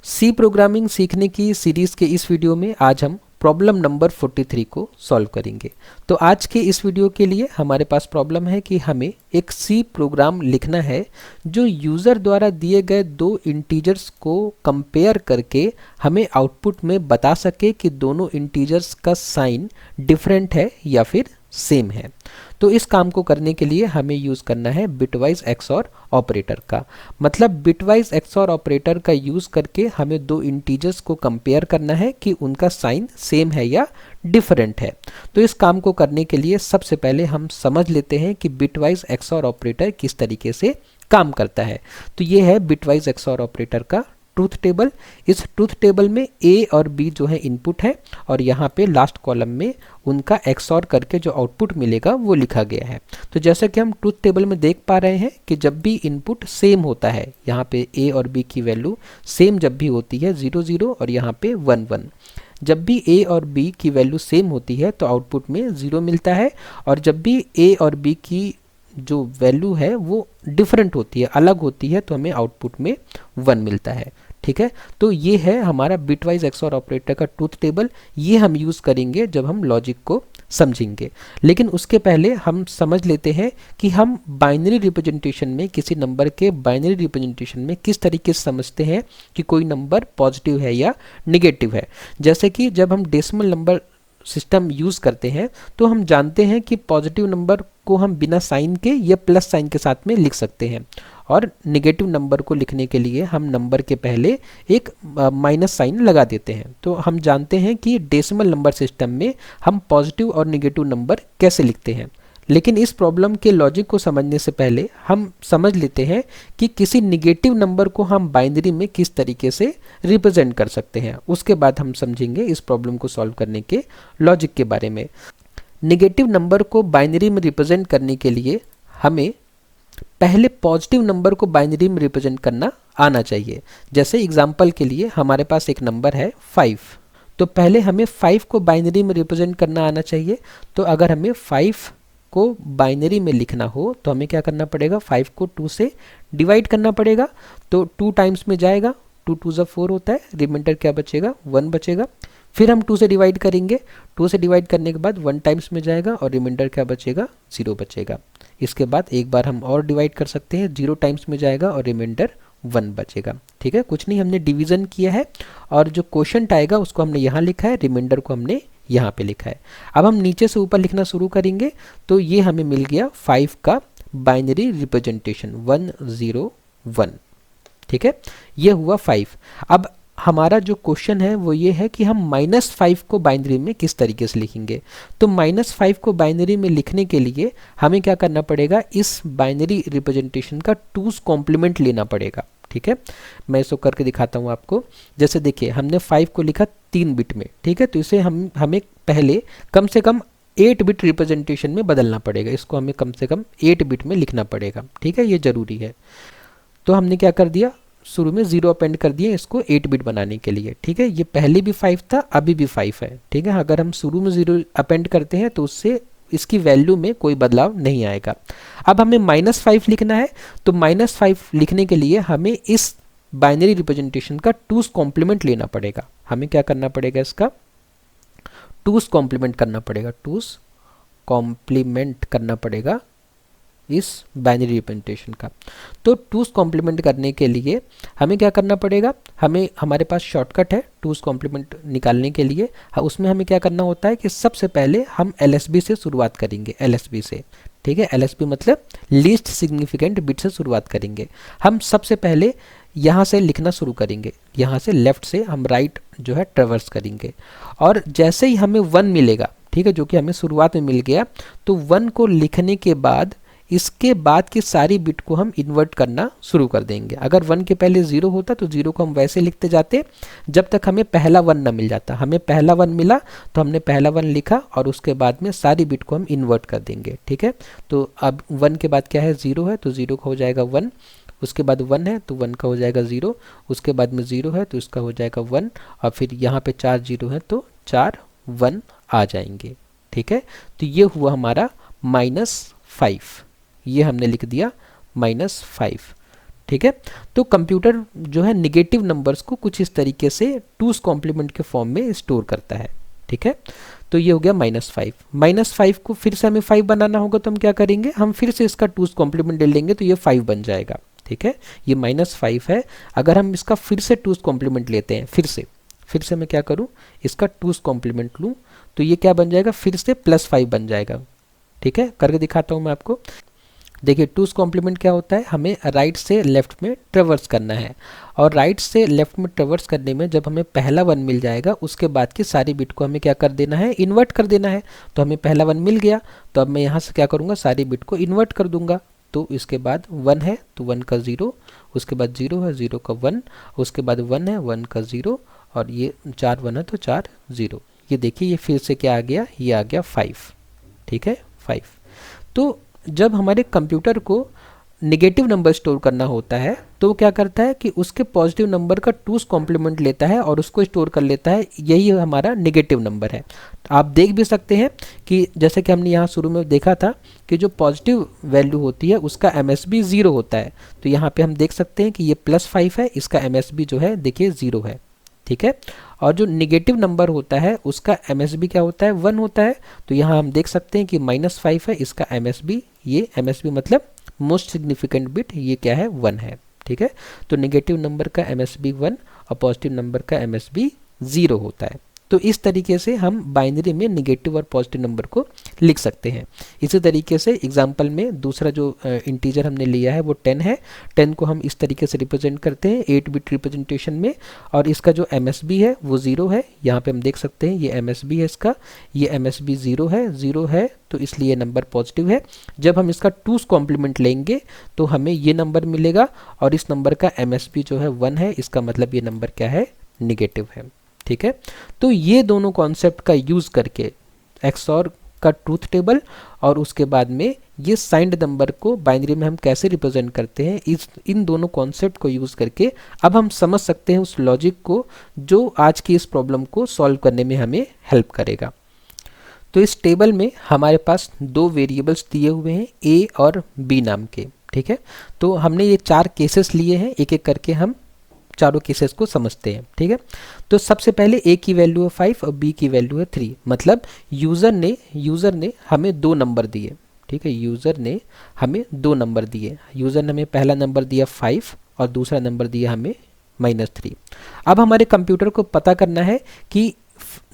सी programming सीखने की series के इस वीडियो में आज हम प्रॉब्लम नंबर 43 को सॉल्व करेंगे। तो आज के इस वीडियो के लिए हमारे पास प्रॉब्लम है कि हमें एक सी प्रोग्राम लिखना है जो यूज़र द्वारा दिए गए दो इंटीजर्स को कंपेयर करके हमें आउटपुट में बता सके कि दोनों इंटीजर्स का साइन डिफरेंट है या फिर सेम है। तो इस काम को करने के लिए हमें यूज़ करना है बिटवाइज एक्सऑर ऑपरेटर का। मतलब बिटवाइज एक्सऑर ऑपरेटर का यूज़ करके हमें दो इंटीजर्स को कंपेयर करना है कि उनका साइन सेम है या डिफरेंट है। तो इस काम को करने के लिए सबसे पहले हम समझ लेते हैं कि बिटवाइज एक्सऑर ऑपरेटर किस तरीके से काम करता है। तो ये है बिटवाइज एक्सऑर ऑपरेटर का ट्रूथ टेबल। इस ट्रूथ टेबल में ए और बी जो है इनपुट है और यहाँ पे लास्ट कॉलम में उनका एक्सऑर करके जो आउटपुट मिलेगा वो लिखा गया है। तो जैसा कि हम ट्रूथ टेबल में देख पा रहे हैं कि जब भी इनपुट सेम होता है, यहाँ पे ए और बी की वैल्यू सेम जब भी होती है 0 0 और यहाँ पे 1 1, जब भी ए और बी की वैल्यू सेम होती है तो आउटपुट में 0 मिलता है, और जब भी ए और बी की जो वैल्यू है वो डिफरेंट होती है, अलग होती है, तो हमें आउटपुट में 1 मिलता है। ठीक है, तो ये है हमारा बिटवाइज एक्सऑर ऑपरेटर का ट्रूथ टेबल। ये हम यूज़ करेंगे जब हम लॉजिक को समझेंगे। लेकिन उसके पहले हम समझ लेते हैं कि हम बाइनरी रिप्रेजेंटेशन में, किसी नंबर के बाइनरी रिप्रेजेंटेशन में किस तरीके से समझते हैं कि कोई नंबर पॉजिटिव है या निगेटिव है। जैसे कि जब हम डेसिमल नंबर सिस्टम यूज़ करते हैं तो हम जानते हैं कि पॉजिटिव नंबर को हम बिना साइन के या प्लस साइन के साथ में लिख सकते हैं, और नेगेटिव नंबर को लिखने के लिए हम नंबर के पहले एक माइनस साइन लगा देते हैं। तो हम जानते हैं कि डेसिमल नंबर सिस्टम में हम पॉजिटिव और नेगेटिव नंबर कैसे लिखते हैं। लेकिन इस प्रॉब्लम के लॉजिक को समझने से पहले हम समझ लेते हैं कि किसी निगेटिव नंबर को हम बाइनरी में किस तरीके से रिप्रेजेंट कर सकते हैं। उसके बाद हम समझेंगे इस प्रॉब्लम को सॉल्व करने के लॉजिक के बारे में। निगेटिव नंबर को बाइनरी में रिप्रेजेंट करने के लिए हमें पहले पॉजिटिव नंबर को बाइनरी में रिप्रेजेंट करना आना चाहिए। जैसे एग्जांपल के लिए हमारे पास एक नंबर है 5, तो पहले हमें 5 को बाइनरी में रिप्रेजेंट करना आना चाहिए। तो अगर हमें 5 को बाइनरी में लिखना हो तो हमें क्या करना पड़ेगा, 5 को 2 से डिवाइड करना पड़ेगा। तो 2 टाइम्स में जाएगा, 2 2 ज़ा 4 होता है, रिमाइंडर क्या बचेगा, 1 बचेगा। फिर हम 2 से डिवाइड करेंगे, 2 से डिवाइड करने के बाद 1 टाइम्स में जाएगा और रिमाइंडर क्या बचेगा, 0 बचेगा। इसके बाद एक बार हम और डिवाइड कर सकते हैं, 0 टाइम्स में जाएगा और रिमाइंडर 1 बचेगा। ठीक है, कुछ नहीं, हमने डिवीज़न किया है और जो क्वोशंट आएगा उसको हमने यहाँ लिखा है, रिमाइंडर को हमने यहाँ पे लिखा है। अब हम नीचे से ऊपर लिखना शुरू करेंगे। तो ये हमें मिल गया 5 का बाइनरी रिप्रेजेंटेशन 1 0 1। ठीक है, ये हुआ 5। अब हमारा जो क्वेश्चन है वो ये है कि हम -5 को बाइनरी में किस तरीके से लिखेंगे। तो -5 को बाइनरी में लिखने के लिए हमें क्या करना पड़ेगा, इस बाइनरी रिप्रेजेंटेशन का 2's कॉम्प्लीमेंट लेना पड़ेगा। ठीक है, मैं इसको करके दिखाता हूँ आपको। जैसे देखिए, हमने 5 को लिखा 3 बिट में। ठीक है, तो इसे हमें पहले कम से कम 8 बिट रिप्रेजेंटेशन में बदलना पड़ेगा। इसको हमें कम से कम 8 बिट में लिखना पड़ेगा। ठीक है, ये ज़रूरी है। तो हमने क्या कर दिया, शुरू में 0 अपेंड कर दिए इसको 8 बिट बनाने के लिए। ठीक है, ये पहले भी 5 था, अभी भी 5 है। ठीक है, अगर हम शुरू में 0 अपेंड करते हैं तो उससे इसकी वैल्यू में कोई बदलाव नहीं आएगा। अब हमें -5 लिखना है, तो -5 लिखने के लिए हमें इस बाइनरी रिप्रेजेंटेशन का 2's कॉम्प्लीमेंट लेना पड़ेगा। हमें क्या करना पड़ेगा, इसका 2's कॉम्प्लीमेंट करना पड़ेगा, 2's कॉम्प्लीमेंट करना पड़ेगा इस बाइनरी रिप्रेजेंटेशन का। तो 2's कॉम्प्लीमेंट करने के लिए हमें क्या करना पड़ेगा, हमारे पास शॉर्टकट है 2's कॉम्प्लीमेंट निकालने के लिए। उसमें हमें क्या करना होता है कि सबसे पहले हम LSB से शुरुआत करेंगे, LSB से। ठीक है, LSB मतलब लीस्ट सिग्निफिकेंट बिट से शुरुआत करेंगे। हम सबसे पहले यहाँ से लिखना शुरू करेंगे, यहाँ से लेफ्ट से हम राइट जो है ट्रेवर्स करेंगे, और जैसे ही हमें 1 मिलेगा, ठीक है, जो कि हमें शुरुआत में मिल गया, तो 1 को लिखने के बाद इसके बाद की सारी बिट को हम इन्वर्ट करना शुरू कर देंगे। अगर 1 के पहले 0 होता तो 0 को हम वैसे लिखते जाते जब तक हमें पहला 1 ना मिल जाता। हमें पहला 1 मिला तो हमने पहला 1 लिखा और उसके बाद में सारी बिट को हम इन्वर्ट कर देंगे। ठीक है, तो अब 1 के बाद क्या है, 0 है, तो 0 का हो जाएगा 1, उसके बाद 1 है तो 1 का हो जाएगा 0, उसके बाद में 0 है तो इसका हो जाएगा 1, और फिर यहाँ पे 4 0 है तो 4 1 आ जाएंगे। ठीक है, तो ये हुआ हमारा -5, ये हमने लिख दिया -5। ठीक है। तो कंप्यूटर जो है निगेटिव नंबर्स को कुछ इस तरीके से टूस कॉम्प्लीमेंट के फॉर्म में स्टोर करता है। ठीक है, तो ये हो गया -5। -5 को फिर से हमें 5 बनाना होगा, तो हम क्या करेंगे, हम फिर से इसका टूस कॉम्प्लीमेंट ले लेंगे, तो ये 5 बन जाएगा। ठीक है, ये -5 है। अगर हम इसका फिर से टूस कॉम्प्लीमेंट लेते हैं, फिर से मैं क्या करूं, इसका टूस कॉम्प्लीमेंट लूं, तो ये क्या बन जाएगा, फिर से +5 बन जाएगा। ठीक है, करके दिखाता हूं मैं आपको। देखिए टूस कॉम्प्लीमेंट क्या होता है, हमें राइट से लेफ्ट में ट्रेवर्स करना है, और राइट से लेफ्ट में ट्रेवर्स करने में जब हमें पहला 1 मिल जाएगा, उसके बाद की सारी बिट को हमें क्या कर देना है, इन्वर्ट कर देना है। तो हमें पहला 1 मिल गया, तो अब मैं यहाँ से क्या करूँगा, सारी बिट को इन्वर्ट कर दूंगा। तो इसके बाद 1 है तो 1 का 0, उसके बाद 0 है 0 का 1, उसके बाद 1 है 1 का 0, और ये 4 1 है तो 4 0। ये देखिए ये फिर से क्या आ गया, ये आ गया 5। ठीक है, 5। तो जब हमारे कंप्यूटर को नेगेटिव नंबर स्टोर करना होता है, तो वो क्या करता है कि उसके पॉजिटिव नंबर का टूस कॉम्प्लीमेंट लेता है और उसको स्टोर कर लेता है। यही हमारा नेगेटिव नंबर है। आप देख भी सकते हैं कि जैसे कि हमने यहाँ शुरू में देखा था कि जो पॉजिटिव वैल्यू होती है उसका MSB 0 होता है। तो यहाँ पे हम देख सकते हैं कि ये +5 है, इसका MSB जो है देखिए 0 है। ठीक है, और जो निगेटिव नंबर होता है उसका MSB क्या होता है, 1 होता है। तो यहाँ हम देख सकते हैं कि -5 है, इसका MSB, ये MSB मतलब मोस्ट सिग्निफिकेंट बिट, ये क्या है, 1 है। ठीक है, तो नेगेटिव नंबर का MSB 1 और पॉजिटिव नंबर का MSB 0 होता है। तो इस तरीके से हम बाइनरी में नेगेटिव और पॉजिटिव नंबर को लिख सकते हैं। इसी तरीके से एग्जांपल में दूसरा जो इंटीजर हमने लिया है वो 10 है। 10 को हम इस तरीके से रिप्रेजेंट करते हैं 8 बिट रिप्रेजेंटेशन में, और इसका जो MSB है वो 0 है। यहाँ पे हम देख सकते हैं ये MSB है इसका, ये MSB 0 है तो इसलिए नंबर पॉजिटिव है। जब हम इसका टूस कॉम्प्लीमेंट लेंगे तो हमें ये नंबर मिलेगा, और इस नंबर का MSB जो है 1 है, इसका मतलब ये नंबर क्या है, निगेटिव है। ठीक है, तो ये दोनों कॉन्सेप्ट का यूज करके XOR का ट्रूथ टेबल और उसके बाद में ये साइंड नंबर को बाइनरी में हम कैसे रिप्रेजेंट करते हैं, इन दोनों कॉन्सेप्ट को यूज करके अब हम समझ सकते हैं उस लॉजिक को जो आज की इस प्रॉब्लम को सॉल्व करने में हमें हेल्प करेगा। तो इस टेबल में हमारे पास 2 वेरिएबल्स दिए हुए हैं, A और B नाम के। ठीक है, तो हमने ये 4 केसेस लिए हैं, एक एक करके हम चारों केसेस को समझते हैं। ठीक है, तो सबसे पहले A की वैल्यू है 5 और B की वैल्यू है 3, मतलब यूज़र ने हमें 2 नंबर दिए। ठीक है, यूज़र ने हमें 2 नंबर दिए। यूज़र ने हमें पहला नंबर दिया 5 और दूसरा नंबर दिया हमें -3। अब हमारे कंप्यूटर को पता करना है कि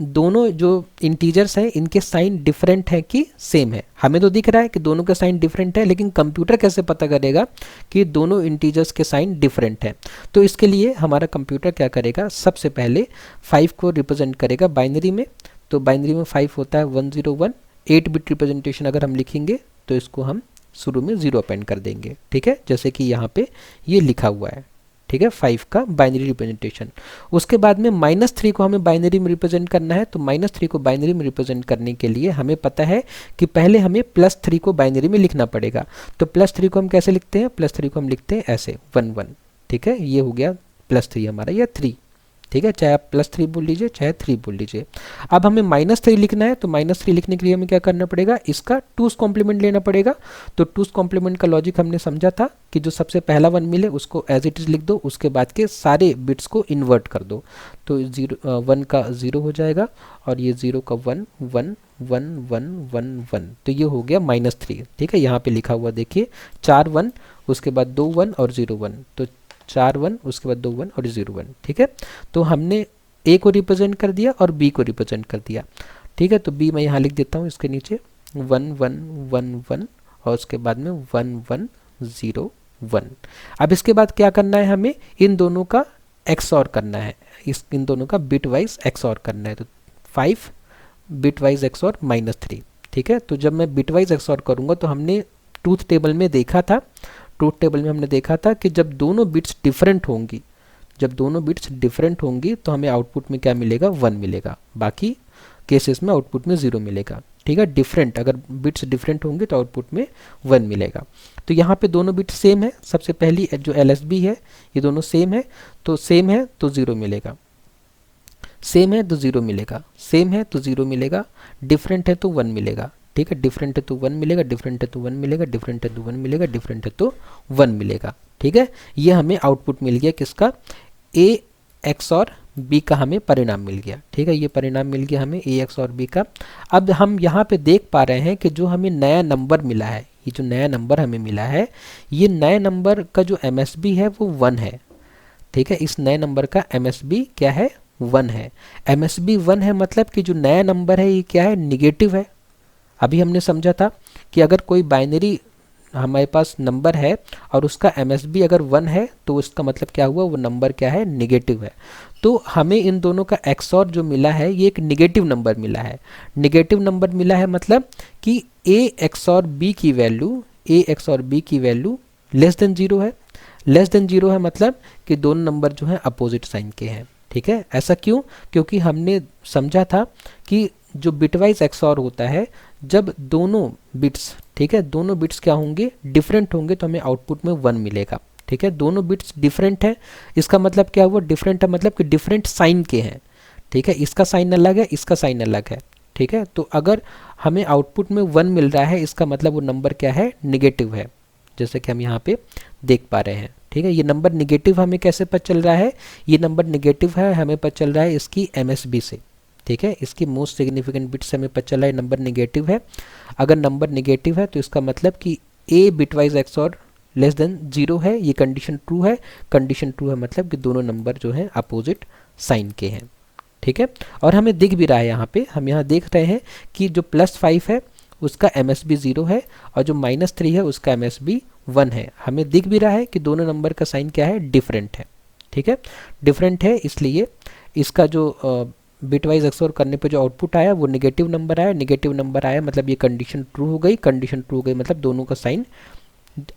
दोनों जो इंटीजर्स हैं इनके साइन डिफरेंट है कि सेम है। हमें तो दिख रहा है कि दोनों के साइन डिफरेंट है, लेकिन कंप्यूटर कैसे पता करेगा कि दोनों इंटीजर्स के साइन डिफरेंट हैं। तो इसके लिए हमारा कंप्यूटर क्या करेगा, सबसे पहले 5 को रिप्रेजेंट करेगा बाइनरी में। तो बाइनरी में 5 होता है 101। 8 बिट रिप्रेजेंटेशन अगर हम लिखेंगे तो इसको हम शुरू में 0 अपेंड कर देंगे। ठीक है, जैसे कि यहाँ पे ये लिखा हुआ है। ठीक है, 5 का बाइनरी रिप्रेजेंटेशन। उसके बाद में -3 को हमें बाइनरी में रिप्रेजेंट करना है। तो -3 को बाइनरी में रिप्रेजेंट करने के लिए हमें पता है कि पहले हमें +3 को बाइनरी में लिखना पड़ेगा। तो +3 को हम कैसे लिखते हैं, +3 को हम लिखते हैं ऐसे 1 1। ठीक है, ये हो गया +3 हमारा, या 3। ठीक है, चाहे आप +3 बोल लीजिए चाहे 3 बोल लीजिए। अब हमें -3 लिखना है, तो -3 लिखने के लिए हमें क्या करना पड़ेगा, इसका टूस कॉम्प्लीमेंट लेना पड़ेगा। तो टूस कॉम्प्लीमेंट का लॉजिक हमने समझा था कि जो सबसे पहला 1 मिले उसको एज इट इज लिख दो, उसके बाद के सारे बिट्स को इन्वर्ट कर दो। तो 1 का 0 हो जाएगा, और ये 0 का 1 1 1 1 1 1। तो ये हो गया -3। ठीक है, यहाँ पे लिखा हुआ देखिए 4 1, उसके बाद 2 1 और 0 1। तो 4 1, उसके बाद 2 1 और 0 1। ठीक है, तो हमने A को रिप्रेजेंट कर दिया और B को रिप्रेजेंट कर दिया। ठीक है, तो B मैं यहाँ लिख देता हूँ इसके नीचे 1 1 1 1, और उसके बाद में 1 1 0 1। अब इसके बाद क्या करना है, हमें इन दोनों का XOR करना है, इन दोनों का बिट वाइज XOR करना है। तो 5 बिट वाइज XOR -3। ठीक है, तो जब मैं बिट वाइज XOR करूँगा तो हमने ट्रूथ टेबल में देखा था, हमने देखा था कि जब दोनों बिट्स डिफरेंट होंगी तो हमें आउटपुट में क्या मिलेगा, 1 मिलेगा। बाकी केसेस में आउटपुट में 0 मिलेगा। ठीक है, डिफरेंट, अगर बिट्स डिफरेंट होंगे तो आउटपुट में 1 मिलेगा। तो यहाँ पे दोनों बिट्स सेम है। सबसे पहली जो LSB है ये दोनों सेम है, तो सेम है तो 0 मिलेगा, सेम है तो 0 मिलेगा, सेम है तो 0 मिलेगा, डिफरेंट है तो 1 मिलेगा। ठीक है, डिफरेंट है तो 1 मिलेगा, डिफरेंट है तो 1 मिलेगा, डिफरेंट है तो 1 मिलेगा, डिफरेंट है तो 1 मिलेगा। ठीक है, ये हमें आउटपुट मिल गया किसका, ए एक्स और बी का हमें परिणाम मिल गया। ठीक है, ये परिणाम मिल गया हमें ए एक्स और बी का। अब हम यहाँ पे देख पा रहे हैं कि जो हमें नया नंबर मिला है, ये जो नया नंबर हमें मिला है, ये नए नंबर का जो एमएसबी है वो 1 है। ठीक है, इस नए नंबर का एमएसबी क्या है, 1 है। एमएसबी 1 है मतलब कि जो नया नंबर है ये क्या है, निगेटिव है। अभी हमने समझा था कि अगर कोई बाइनरी हमारे पास नंबर है और उसका एमएसबी अगर 1 है तो उसका मतलब क्या हुआ, वो नंबर क्या है, निगेटिव है। तो हमें इन दोनों का एक्सऑर जो मिला है ये एक निगेटिव नंबर मिला है। निगेटिव नंबर मिला है मतलब कि ए एक्सऑर बी की वैल्यू, ए एक्सऑर बी की वैल्यू लेस देन 0 है। लेस देन 0 है मतलब कि दोनों नंबर जो है अपोजिट साइन के हैं। ठीक है, ऐसा क्यों, क्योंकि हमने समझा था कि जो बिटवाइज एक्सऑर होता है, जब दोनों बिट्स, ठीक है, दोनों बिट्स क्या होंगे, डिफरेंट होंगे तो हमें आउटपुट में 1 मिलेगा। ठीक है, दोनों बिट्स डिफरेंट है, इसका मतलब क्या हुआ, डिफरेंट है मतलब कि डिफरेंट साइन के हैं। ठीक है, इसका साइन अलग है, इसका साइन अलग है। ठीक है, तो अगर हमें आउटपुट में 1 मिल रहा है इसका मतलब वो नंबर क्या है, निगेटिव है, जैसे कि हम यहाँ पे देख पा रहे हैं। ठीक है, ये नंबर निगेटिव हमें कैसे पता चल रहा है, ये नंबर निगेटिव है हमें पता चल रहा है इसकी एमएसबी से। ठीक है, इसकी मोस्ट सिग्निफिकेंट बिट से हमें पता चला है नंबर निगेटिव है। अगर नंबर निगेटिव है तो इसका मतलब कि ए बिटवाइज एक्सऑर लेस देन 0 है, ये कंडीशन ट्रू है। कंडीशन ट्रू है मतलब कि दोनों नंबर जो हैं अपोजिट साइन के हैं। ठीक है, और हमें दिख भी रहा है यहाँ पे, हम यहाँ देख रहे हैं कि जो +5 है उसका एमएसबी 0 है और जो -3 है उसका एमएसबी 1 है। हमें दिख भी रहा है कि दोनों नंबर का साइन क्या है, डिफरेंट है। ठीक है, डिफरेंट है इसलिए इसका जो बिटवाइज एक्सऑर करने पे जो आउटपुट आया वो निगेटिव नंबर आया। निगेटिव नंबर आया मतलब ये कंडीशन ट्रू हो गई। कंडीशन ट्रू हो गई मतलब दोनों का साइन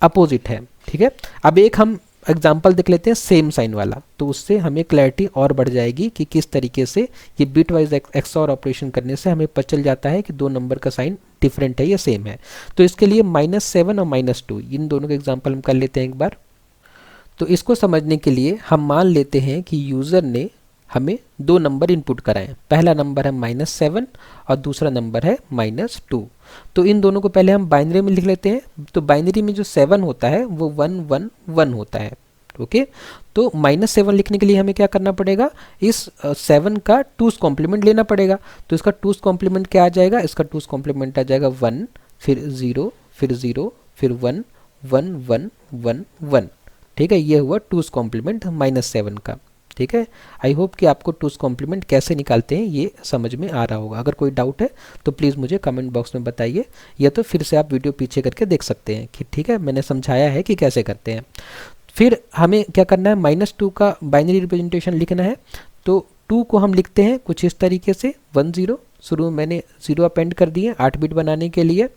अपोजिट है। ठीक है, अब एक हम एग्जाम्पल देख लेते हैं सेम साइन वाला, तो उससे हमें क्लैरिटी और बढ़ जाएगी कि किस तरीके से ये बिटवाइज एक्सऑर ऑपरेशन करने से हमें पता चल जाता है कि दो नंबर का साइन डिफरेंट है या सेम है। तो इसके लिए -7 और -2 इन दोनों के एग्जाम्पल हम कर लेते हैं एक बार। तो इसको समझने के लिए हम मान लेते हैं कि यूज़र ने हमें दो नंबर इनपुट कराएं। पहला नंबर है -7 और दूसरा नंबर है -2। तो इन दोनों को पहले हम बाइनरी में लिख लेते हैं। तो बाइनरी में जो 7 होता है वो 1 1 1 होता है। ओके, तो -7 लिखने के लिए हमें क्या करना पड़ेगा, इस 7 का 2's कॉम्प्लीमेंट लेना पड़ेगा। तो इसका 2's कॉम्प्लीमेंट क्या आ जाएगा, इसका 2's कॉम्प्लीमेंट आ जाएगा 1 फिर 0 फिर 0 फिर 1 1 1 1 1। ठीक है, ये हुआ 2's कॉम्प्लीमेंट -7 का। ठीक है, आई होप कि आपको 2's कॉम्प्लीमेंट कैसे निकालते हैं ये समझ में आ रहा होगा। अगर कोई डाउट है तो प्लीज़ मुझे कमेंट बॉक्स में बताइए, या तो फिर से आप वीडियो पीछे करके देख सकते हैं कि ठीक है मैंने समझाया है कि कैसे करते हैं। फिर हमें क्या करना है, -2 का बाइनरी रिप्रेजेंटेशन लिखना है। तो 2 को हम लिखते हैं कुछ इस तरीके से 1 0, शुरू में मैंने 0 अपेंड कर दिए 8 बिट बनाने के लिए,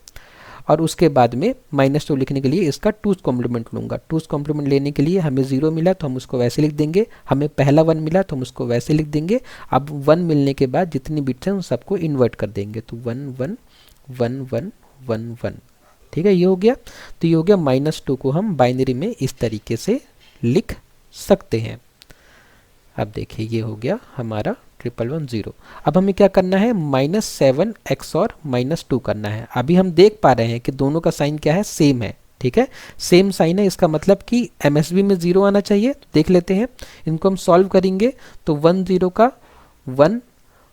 और उसके बाद में -2 लिखने के लिए इसका 2's कॉम्प्लीमेंट लूँगा। 2's कॉम्प्लीमेंट लेने के लिए हमें 0 मिला तो हम उसको वैसे लिख देंगे, हमें पहला 1 मिला तो हम उसको वैसे लिख देंगे। अब 1 मिलने के बाद जितनी बिट्स हैं उन सबको इन्वर्ट कर देंगे, तो 1 1 1 1 1 1। ठीक है, ये हो गया। तो ये हो गया, -2 को हम बाइनरी में इस तरीके से लिख सकते हैं। अब देखिए ये हो गया हमारा 111 अब हमें क्या करना है, -7 XOR -2 करना है। अभी हम देख पा रहे हैं कि दोनों का साइन क्या है, सेम है। ठीक है, सेम साइन है, इसका मतलब कि MSB में 0 आना चाहिए। तो देख लेते हैं, इनको हम सॉल्व करेंगे तो 1 0 का 1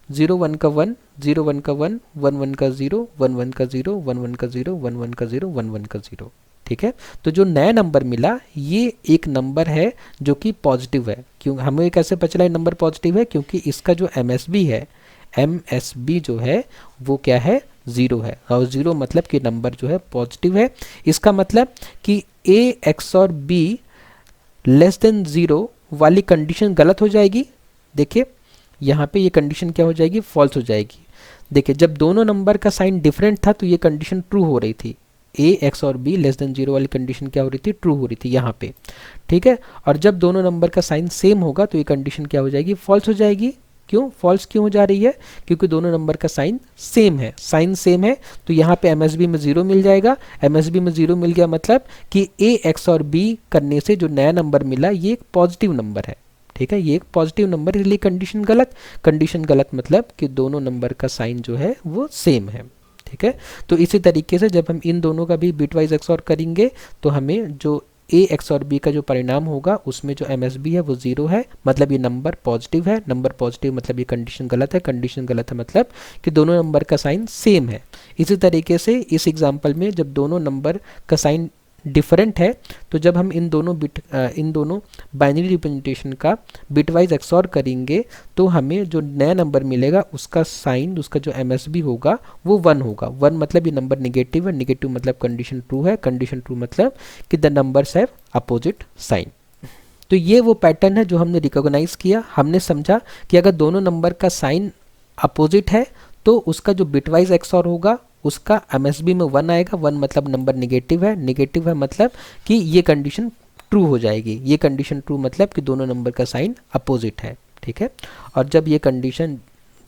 0 1 का 1 0 1 का 1 1 1 का 0 1 1 का 0 1 1 का 0 1 1 का 0 1 1 का 0। ठीक है, तो जो नया नंबर मिला ये एक नंबर है जो कि पॉजिटिव है। क्यों हमें कैसे पता चला ये नंबर पॉजिटिव है, क्योंकि इसका जो MSB है, MSB जो है वो क्या है, 0 है। और 0 मतलब कि नंबर जो है पॉजिटिव है। इसका मतलब कि A XOR B less than 0 वाली कंडीशन गलत हो जाएगी। देखिए यहाँ पे ये कंडीशन क्या हो जाएगी, फॉल्स हो जाएगी। देखिए जब दोनों नंबर का साइन डिफरेंट था तो ये कंडीशन ट्रू हो रही थी। A XOR B less than 0 वाली कंडीशन क्या हो रही थी, ट्रू हो रही थी यहाँ पे। ठीक है, और जब दोनों नंबर का साइन सेम होगा तो ये कंडीशन क्या हो जाएगी, फॉल्स हो जाएगी। क्यों फॉल्स क्यों हो जा रही है, क्योंकि दोनों नंबर का साइन सेम है। साइन सेम है तो यहाँ पे MSB में 0 मिल जाएगा। MSB में 0 मिल गया मतलब कि A XOR B करने से जो नया नंबर मिला ये एक पॉजिटिव नंबर है। ठीक है, ये एक पॉजिटिव नंबर, इसलिए कंडीशन गलत। कंडीशन गलत मतलब कि दोनों नंबर का साइन जो है वो सेम है। ठीक है। तो इसी तरीके से जब हम इन दोनों का भी बिटवाइज एक्सऑर करेंगे तो हमें जो ए एक्सऑर बी का जो परिणाम होगा उसमें जो एमएसबी है वो 0 है, मतलब ये नंबर पॉजिटिव है। नंबर पॉजिटिव मतलब ये कंडीशन गलत है, कंडीशन गलत है मतलब कि दोनों नंबर का साइन सेम है। इसी तरीके से इस एग्जांपल में जब दोनों नंबर का साइन डिफरेंट है तो जब हम इन दोनों बाइनरी रिप्रेजेंटेशन का बिटवाइज एक्सऑर करेंगे तो हमें जो नया नंबर मिलेगा उसका साइन, उसका जो एमएसबी होगा वो 1 होगा। 1 मतलब ये नंबर निगेटिव है, निगेटिव मतलब कंडीशन ट्रू है, कंडीशन ट्रू मतलब कि the numbers have opposite sign. तो ये वो पैटर्न है जो हमने रिकॉग्नाइज किया। हमने समझा कि अगर दोनों नंबर का साइन अपोजिट है तो उसका जो बिटवाइज एक्सऑर होगा उसका एमएसबी में 1 आएगा। 1 मतलब नंबर निगेटिव है, निगेटिव है मतलब कि ये कंडीशन ट्रू हो जाएगी। ये कंडीशन ट्रू मतलब कि दोनों नंबर का साइन अपोजिट है, ठीक है। और जब ये कंडीशन,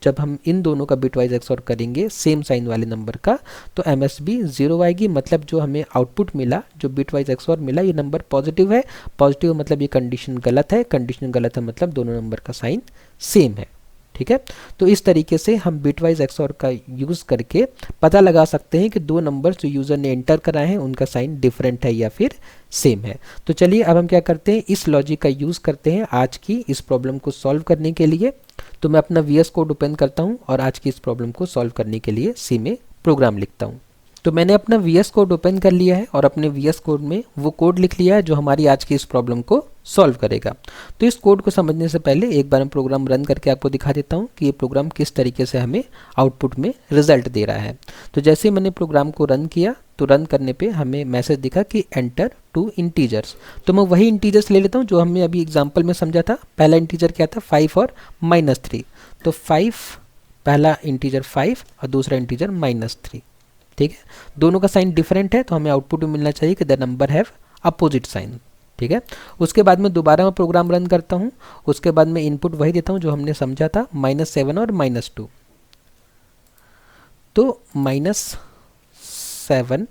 जब हम इन दोनों का बिटवाइज एक्सऑर करेंगे सेम साइन वाले नंबर का तो एमएसबी 0 आएगी, मतलब जो हमें आउटपुट मिला, जो बिटवाइज एक्सऑर मिला, ये नंबर पॉजिटिव है। पॉजिटिव मतलब ये कंडीशन गलत है, कंडीशन गलत है मतलब दोनों नंबर का साइन सेम है, ठीक है। तो इस तरीके से हम बिटवाइज एक्सऑर का यूज़ करके पता लगा सकते हैं कि दो नंबर जो यूज़र ने एंटर कराए हैं उनका साइन डिफरेंट है या फिर सेम है। तो चलिए अब हम क्या करते हैं, इस लॉजिक का यूज़ करते हैं आज की इस प्रॉब्लम को सॉल्व करने के लिए। तो मैं अपना वीएस कोड ओपन करता हूं और आज की इस प्रॉब्लम को सॉल्व करने के लिए सी में प्रोग्राम लिखता हूं। तो मैंने अपना वीएस कोड ओपन कर लिया है और अपने वीएस कोड में वो कोड लिख लिया है जो हमारी आज की इस प्रॉब्लम को सॉल्व करेगा। तो इस कोड को समझने से पहले एक बार मैं प्रोग्राम रन करके आपको दिखा देता हूं कि ये प्रोग्राम किस तरीके से हमें आउटपुट में रिजल्ट दे रहा है। तो जैसे ही मैंने प्रोग्राम को रन किया तो रन करने पे हमें मैसेज दिखा कि एंटर 2 इंटीजर्स। तो मैं वही इंटीजर्स ले लेता हूँ जो हमने अभी एग्जाम्पल में समझा था। पहला इंटीजर क्या था, 5 और -3। तो 5, पहला इंटीजर 5 और दूसरा इंटीजर -3, ठीक है। दोनों का साइन डिफरेंट है तो हमें आउटपुट में मिलना चाहिए कि the number have opposite sign, ठीक है। उसके बाद में दोबारा मैं प्रोग्राम रन करता हूँ। उसके बाद में इनपुट वही देता हूँ जो हमने समझा था, -7 और -2। तो -7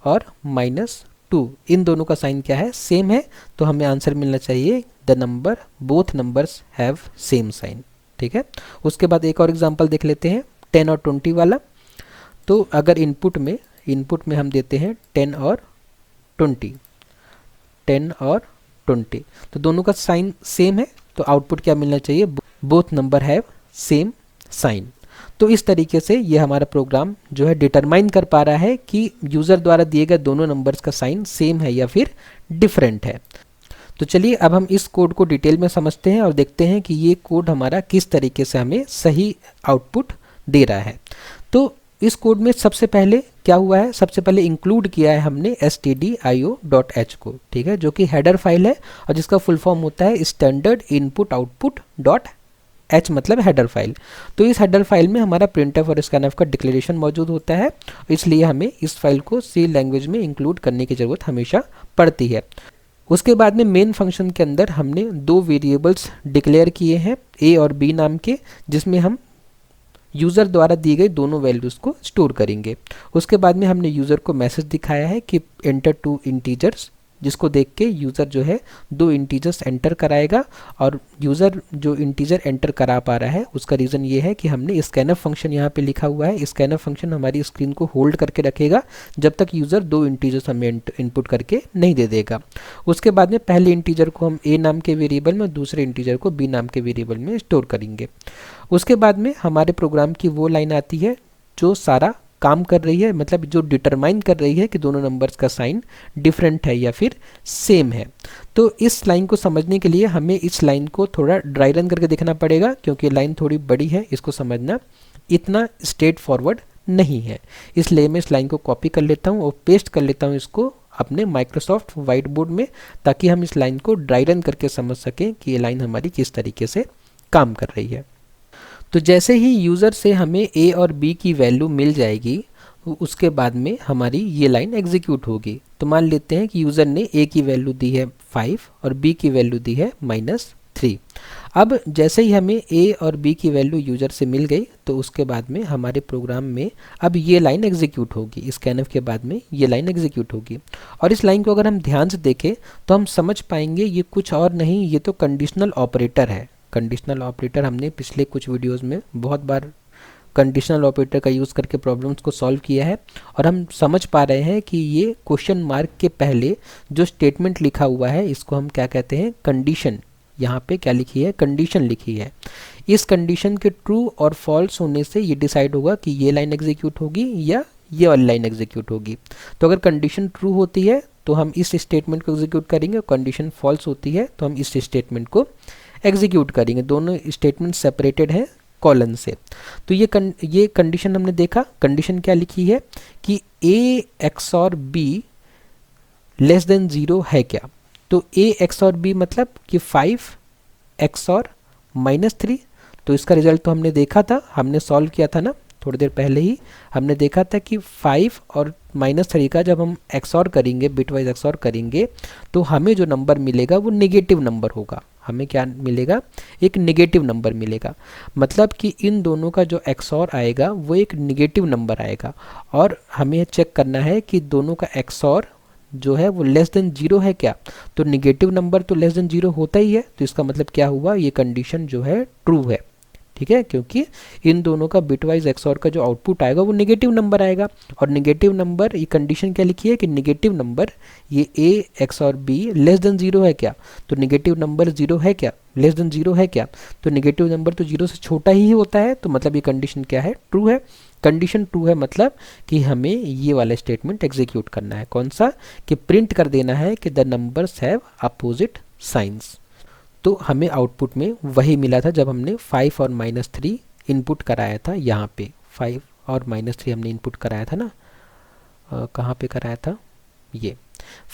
और -2 इन दोनों का साइन क्या है, सेम है। तो हमें आंसर मिलना चाहिए the number, both numbers have same sign, ठीक है। उसके बाद एक और एग्जांपल देख लेते हैं, 10 और 20 वाला। तो अगर इनपुट में हम देते हैं 10 और 20, 10 और 20, तो दोनों का साइन सेम है तो आउटपुट क्या मिलना चाहिए, both number have same sign. तो इस तरीके से ये हमारा प्रोग्राम जो है डिटरमाइन कर पा रहा है कि यूज़र द्वारा दिए गए दोनों नंबर्स का साइन सेम है या फिर डिफरेंट है। तो चलिए अब हम इस कोड को डिटेल में समझते हैं और देखते हैं कि ये कोड हमारा किस तरीके से हमें सही आउटपुट दे रहा है। तो इस कोड में सबसे पहले क्या हुआ है, सबसे पहले इंक्लूड किया है हमने stdio.h को, ठीक है, जो कि हेडर फाइल है और जिसका फुल फॉर्म होता है standard input output dot h, मतलब हेडर फाइल। तो इस हेडर फाइल में हमारा प्रिंटफ और स्कैनफ का डिक्लेरेशन मौजूद होता है, इसलिए हमें इस फाइल को सी लैंग्वेज में इंक्लूड करने की ज़रूरत हमेशा पड़ती है। उसके बाद में मेन फंक्शन के अंदर हमने 2 वेरिएबल्स डिक्लेयर किए हैं, a और b नाम के, जिसमें हम यूज़र द्वारा दी गई दोनों वैल्यूज़ को स्टोर करेंगे। उसके बाद में हमने यूज़र को मैसेज दिखाया है कि एंटर 2 इंटीजर्स, जिसको देख के यूज़र जो है 2 इंटीजर्स एंटर कराएगा। और यूज़र जो इंटीजर एंटर करा पा रहा है उसका रीज़न ये है कि हमने स्कैनफ फंक्शन यहाँ पे लिखा हुआ है। स्कैनफ फंक्शन हमारी स्क्रीन को होल्ड करके रखेगा जब तक यूज़र 2 इंटीजर्स हमें इनपुट करके नहीं दे देगा। उसके बाद में पहले इंटीजर को हम a नाम के वेरिएबल में, दूसरे इंटीजर को b नाम के वेरिएबल में स्टोर करेंगे। उसके बाद में हमारे प्रोग्राम की वो लाइन आती है जो सारा काम कर रही है, मतलब जो डिटरमाइन कर रही है कि दोनों नंबर्स का साइन डिफरेंट है या फिर सेम है। तो इस लाइन को समझने के लिए हमें इस लाइन को थोड़ा ड्राई रन करके देखना पड़ेगा, क्योंकि लाइन थोड़ी बड़ी है, इसको समझना इतना स्ट्रेट फॉरवर्ड नहीं है। इसलिए मैं इस लाइन को कॉपी कर लेता हूँ और पेस्ट कर लेता हूँ इसको अपने माइक्रोसॉफ्ट वाइट बोर्ड में, ताकि हम इस लाइन को ड्राई रन करके समझ सकें कि ये लाइन हमारी किस तरीके से काम कर रही है। तो जैसे ही यूज़र से हमें a और b की वैल्यू मिल जाएगी उसके बाद में हमारी ये लाइन एग्जीक्यूट होगी। तो मान लेते हैं कि यूज़र ने a की वैल्यू दी है 5 और b की वैल्यू दी है -3। अब जैसे ही हमें a और b की वैल्यू यूज़र से मिल गई तो उसके बाद में हमारे प्रोग्राम में अब ये लाइन एग्जीक्यूट होगी, स्कैनफ के बाद में ये लाइन एग्जीक्यूट होगी। और इस लाइन को अगर हम ध्यान से देखें तो हम समझ पाएंगे ये कुछ और नहीं, ये तो कंडीशनल ऑपरेटर है। कंडीशनल ऑपरेटर हमने पिछले कुछ वीडियोस में बहुत बार कंडीशनल ऑपरेटर का यूज़ करके प्रॉब्लम्स को सॉल्व किया है और हम समझ पा रहे हैं कि ये क्वेश्चन मार्क के पहले जो स्टेटमेंट लिखा हुआ है इसको हम क्या कहते हैं, कंडीशन। यहाँ पे क्या लिखी है, कंडीशन लिखी है। इस कंडीशन के ट्रू और फॉल्स होने से ये डिसाइड होगा कि ये लाइन एग्जीक्यूट होगी या ये वाली लाइन एग्जीक्यूट होगी। तो अगर कंडीशन ट्रू होती है तो हम इस स्टेटमेंट को एग्जीक्यूट करेंगे, कंडीशन फॉल्स होती है तो हम इस स्टेटमेंट को एग्जीक्यूट करेंगे। दोनों स्टेटमेंट सेपरेटेड है कॉलन से। तो ये कंडीशन हमने देखा। कंडीशन क्या लिखी है कि a XOR b less than 0 है क्या। तो a XOR b मतलब कि 5 XOR -3। तो इसका रिजल्ट तो हमने देखा था, हमने सॉल्व किया था ना थोड़ी देर पहले ही। हमने देखा था कि 5 और -3 का जब हम XOR करेंगे, बिटवाइज XOR करेंगे, तो हमें जो नंबर मिलेगा वो नेगेटिव नंबर होगा। हमें क्या मिलेगा, एक नेगेटिव नंबर मिलेगा। मतलब कि इन दोनों का जो XOR आएगा वो एक नेगेटिव नंबर आएगा। और हमें चेक करना है कि दोनों का XOR जो है वो लेस देन 0 है क्या। तो नेगेटिव नंबर तो लेस देन 0 होता ही है, तो इसका मतलब क्या हुआ, ये कंडीशन जो है ट्रू है। ठीक है, क्योंकि इन दोनों का बिटवाइज XOR का जो आउटपुट आएगा वो नेगेटिव नंबर आएगा। और नेगेटिव नंबर, ये कंडीशन क्या लिखी है कि नेगेटिव नंबर ये a XOR b less than 0 है क्या। तो नेगेटिव नंबर 0 है क्या, लेस देन 0 है क्या। तो नेगेटिव नंबर तो 0 से छोटा ही होता है, तो मतलब ये कंडीशन क्या है, ट्रू है। कंडीशन ट्रू है मतलब कि हमें ये वाला स्टेटमेंट एग्जीक्यूट करना है। कौन सा, कि प्रिंट कर देना है कि the numbers have opposite signs. तो हमें आउटपुट में वही मिला था जब हमने 5 और -3 इनपुट कराया था। यहाँ पे 5 और -3 हमने इनपुट कराया था ना, कहाँ पे कराया था, ये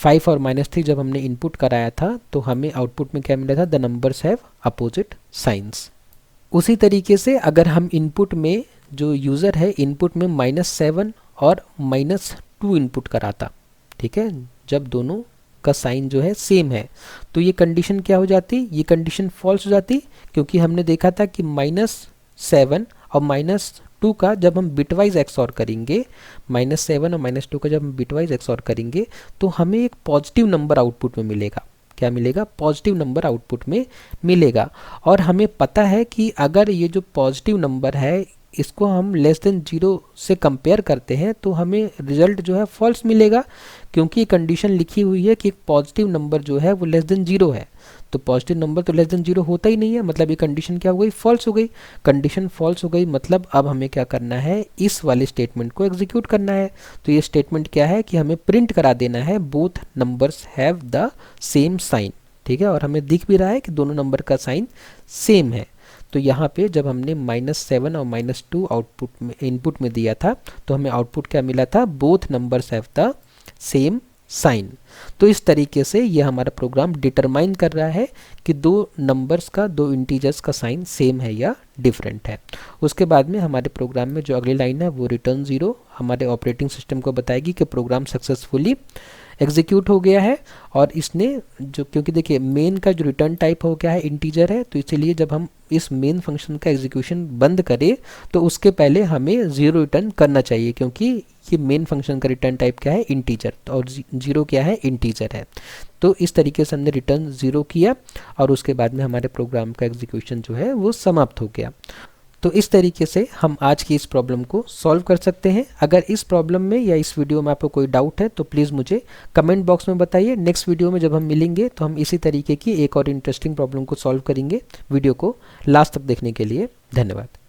5 और -3 जब हमने इनपुट कराया था तो हमें आउटपुट में क्या मिला था, the numbers have opposite signs. उसी तरीके से अगर हम इनपुट में, जो यूज़र है इनपुट में -7 और -2 इनपुट कराता, ठीक है, जब दोनों का साइन जो है सेम है, तो ये कंडीशन क्या हो जाती, ये कंडीशन फॉल्स हो जाती। क्योंकि हमने देखा था कि -7 और -2 का जब हम बिटवाइज XOR करेंगे, -7 और -2 का जब हम बिटवाइज XOR करेंगे तो हमें एक पॉजिटिव नंबर आउटपुट में मिलेगा। क्या मिलेगा, पॉजिटिव नंबर आउटपुट में मिलेगा। और हमें पता है कि अगर ये जो पॉजिटिव नंबर है इसको हम लेस देन 0 से कंपेयर करते हैं तो हमें रिजल्ट जो है फॉल्स मिलेगा। क्योंकि कंडीशन लिखी हुई है कि एक पॉजिटिव नंबर जो है वो लेस देन 0 है, तो पॉजिटिव नंबर तो लेस देन 0 होता ही नहीं है, मतलब ये कंडीशन क्या हो गई, फॉल्स हो गई। कंडीशन फॉल्स हो गई मतलब अब हमें क्या करना है, इस वाले स्टेटमेंट को एग्जीक्यूट करना है। तो ये स्टेटमेंट क्या है कि हमें प्रिंट करा देना है both numbers have the same sign. ठीक है, और हमें दिख भी रहा है कि दोनों नंबर का साइन सेम है। तो यहाँ पे जब हमने -7 और -2 आउटपुट में, इनपुट में दिया था, तो हमें आउटपुट क्या मिला था, both numbers have the same sign. तो इस तरीके से ये हमारा प्रोग्राम डिटरमाइन कर रहा है कि दो नंबर्स का, दो इंटीजर्स का साइन सेम है या डिफरेंट है। उसके बाद में हमारे प्रोग्राम में जो अगली लाइन है वो रिटर्न 0 हमारे ऑपरेटिंग सिस्टम को बताएगी कि प्रोग्राम सक्सेसफुली एग्जीक्यूट हो गया है। और इसने जो, क्योंकि देखिए मेन का जो रिटर्न टाइप हो गया है इंटीजर है, तो इसीलिए जब हम इस मेन फंक्शन का एग्जीक्यूशन बंद करें तो उसके पहले हमें 0 रिटर्न करना चाहिए, क्योंकि ये मेन फंक्शन का रिटर्न टाइप क्या है, इंटीजर, और 0 क्या है, इंटीजर है। तो इस तरीके से हमने रिटर्न 0 किया और उसके बाद में हमारे प्रोग्राम का एग्जीक्यूशन जो है वो समाप्त हो गया। तो इस तरीके से हम आज की इस प्रॉब्लम को सॉल्व कर सकते हैं। अगर इस प्रॉब्लम में या इस वीडियो में आपको कोई डाउट है तो प्लीज़ मुझे कमेंट बॉक्स में बताइए। नेक्स्ट वीडियो में जब हम मिलेंगे तो हम इसी तरीके की एक और इंटरेस्टिंग प्रॉब्लम को सॉल्व करेंगे। वीडियो को लास्ट तक देखने के लिए धन्यवाद।